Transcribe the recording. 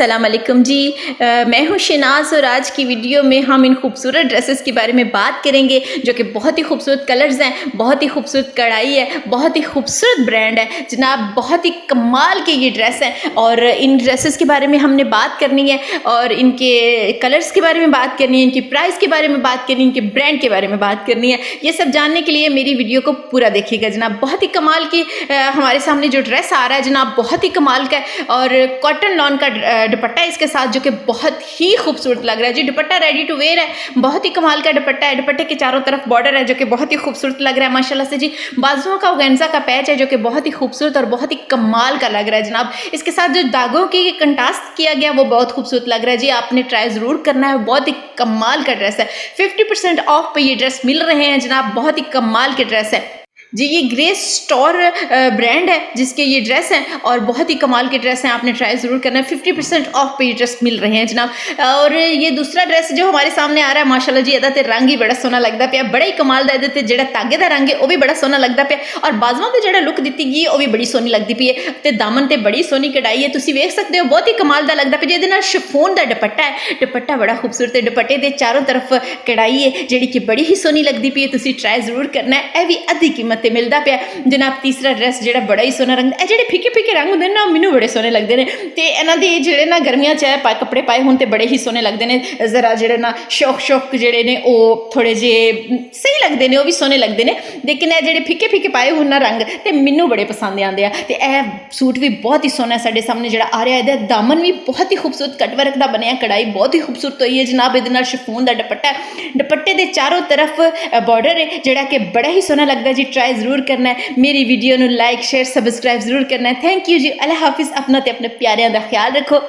अस्सलाम वालेकुम जी। मैं हूँ शनाज़ और आज की वीडियो में हम इन खूबसूरत ड्रेसेस के बारे में बात करेंगे जो कि बहुत ही खूबसूरत कलर्स हैं, बहुत ही खूबसूरत कढ़ाई है, बहुत ही खूबसूरत ब्रांड है जनाब। बहुत ही कमाल के ये ड्रेस हैं और इन ड्रेसेस के बारे में हमने बात करनी है और इनके कलर्स के बारे में बात करनी है, इनकी प्राइस के बारे में बात करनी है, इनके ब्रांड के बारे में बात करनी है। ये सब जानने के लिए मेरी वीडियो को पूरा देखिएगा जनाब। बहुत ही कमाल की हमारे सामने जो ड्रेस आ रहा है जनाब, बहुत ही कमाल का है और कॉटन लॉन का दुपट्टा इसके साथ जो कि बहुत ही खूबसूरत लग रहा है जी। दुपट्टा रेडी टू वेयर है, बहुत ही कमाल का दुपट्टा है। दुपट्टे के चारों तरफ बॉर्डर है जो कि बहुत ही खूबसूरत लग रहा है माशाल्लाह से जी। बाजुओं का ऑर्गेन्जा का पैच है जो कि बहुत ही खूबसूरत और बहुत ही कमाल का लग रहा है जनाब। इसके साथ जो दागों की कंट्रास्ट किया गया वो बहुत खूबसूरत लग रहा है जी। आपने ट्राई ज़रूर करना है, बहुत ही कमाल का ड्रेस है। 50% ऑफ पे ये ड्रेस मिल रहे हैं जनाब, बहुत ही कमाल के ड्रेस है जी। ये ग्रे स्टोर ब्रांड है जिसके ये ड्रेस हैं और बहुत ही कमाल के ड्रेस हैं, आपने ट्राई ज़रूर करना है। 50% ऑफ पे ये ड्रेस मिल रहे हैं जनाब। और ये दूसरा ड्रेस जो हमारे सामने आ रहा है माशाल्लाह जी, ਇਹਦਾ ਤੇ रंग ही बड़ा सोहना लगता पिया, बड़ा ही कमाल ਦਾ। ਇਹਦੇ ਤੇ ਜਿਹੜਾ ਤਾਗੇ ਦਾ रंग है वो भी बड़ा सोहना लगता पिया और बाजुओं ਤੇ ਜਿਹੜਾ लुक ਦਿੱਤੀ ਗਈ ਉਹ भी बड़ी सोहनी लगती पई है ਤੇ दामन ਤੇ बड़ी सोहनी कढ़ाई है, ਤੁਸੀਂ ਵੇਖ ਸਕਦੇ ਹੋ, बहुत ही कमाल ਦਾ लगता ਪਿਆ। ਜਿਹਦੇ ਨਾਲ शिफॉन ਦਾ दुपट्टा है, दुपट्टा बड़ा खूबसूरत है, दुपट्टे ਦੇ चारों तरफ कढ़ाई है ਜਿਹੜੀ कि बड़ी ही सोहनी लगती पई है। ਤੁਸੀਂ ट्राई ज़रूर करना है, ਇਹ भी ਅੱਧੀ कीमत ਤੇ मिलता ਪਿਆ जनाब। तीसरा ड्रेस ਜਿਹੜਾ बड़ा ही सोहना रंग, ਇਹ ਜਿਹੜੇ ਫਿੱਕੇ ਫਿੱਕੇ रंग ਹੁੰਦੇ ਨੇ ਨਾ ਮੈਨੂੰ ਬੜੇ ਸੋਹਣੇ ਲੱਗਦੇ ਨੇ ਤੇ ਇਹਨਾਂ ਦੇ ਜਿਹੜੇ ਨਾ ਗਰਮੀਆਂ 'ਚ ਕੱਪੜੇ ਪਾਏ ਹੁਣ ਤੇ ਬੜੇ ਹੀ ਸੋਹਣੇ ਲੱਗਦੇ ਨੇ। ਜ਼ਰਾ ਜਿਹੜੇ ਨਾ ਸ਼ੌਕ ਜਿਹੜੇ ਨੇ ਉਹ ਥੋੜੇ ਜਿਹੇ ਸਹੀ ਲੱਗਦੇ ਨੇ, ਉਹ ਵੀ ਸੋਹਣੇ ਲੱਗਦੇ ਨੇ। ਲੇਕਿਨ ਇਹ ਜਿਹੜੇ ਫਿੱਕੇ ਫਿੱਕੇ ਪਾਏ ਹੁਣ ਨਾ ਰੰਗ ਤੇ ਮੈਨੂੰ ਬੜੇ ਪਸੰਦ ਆਉਂਦੇ ਆ ਤੇ ਇਹ ਸੂਟ ਵੀ ਬਹੁਤ ਹੀ ਸੋਹਣਾ ਸਾਡੇ ਸਾਹਮਣੇ ਜਿਹੜਾ ਆ ਰਿਹਾ। ਇਹਦਾ ਦਾਮਨ ਵੀ ਬਹੁਤ ਹੀ ਖੂਬਸੂਰਤ ਕਟ ਵਰਕ ਦਾ ਬਣਿਆ, ਕਢਾਈ ਬਹੁਤ ਹੀ ਖੂਬਸੂਰਤ ਹੋਈ ਹੈ ਜਨਾਬ। ਇਹਦੇ ਨਾਲ शिफॉन ਦਾ ਦੁਪੱਟਾ, ਦੁਪੱਟੇ ਦੇ ਚਾਰੋਂ ਤਰਫ ਬਾਰਡਰ ਹੈ ਜਿਹੜਾ ਕਿ ਬੜਾ ਹੀ ਸੋਹਣਾ ਲੱਗਦਾ ਜੀ। ट्राई ਜ਼ਰੂਰ करना है, मेरी वीडियो ਨੂੰ लाइक शेयर सबसक्राइब जरूर करना है। थैंक यू जी, अल्लाह हाफिज़। अपना ते अपने प्यारिਆਂ ਦਾ ख्याल रखो।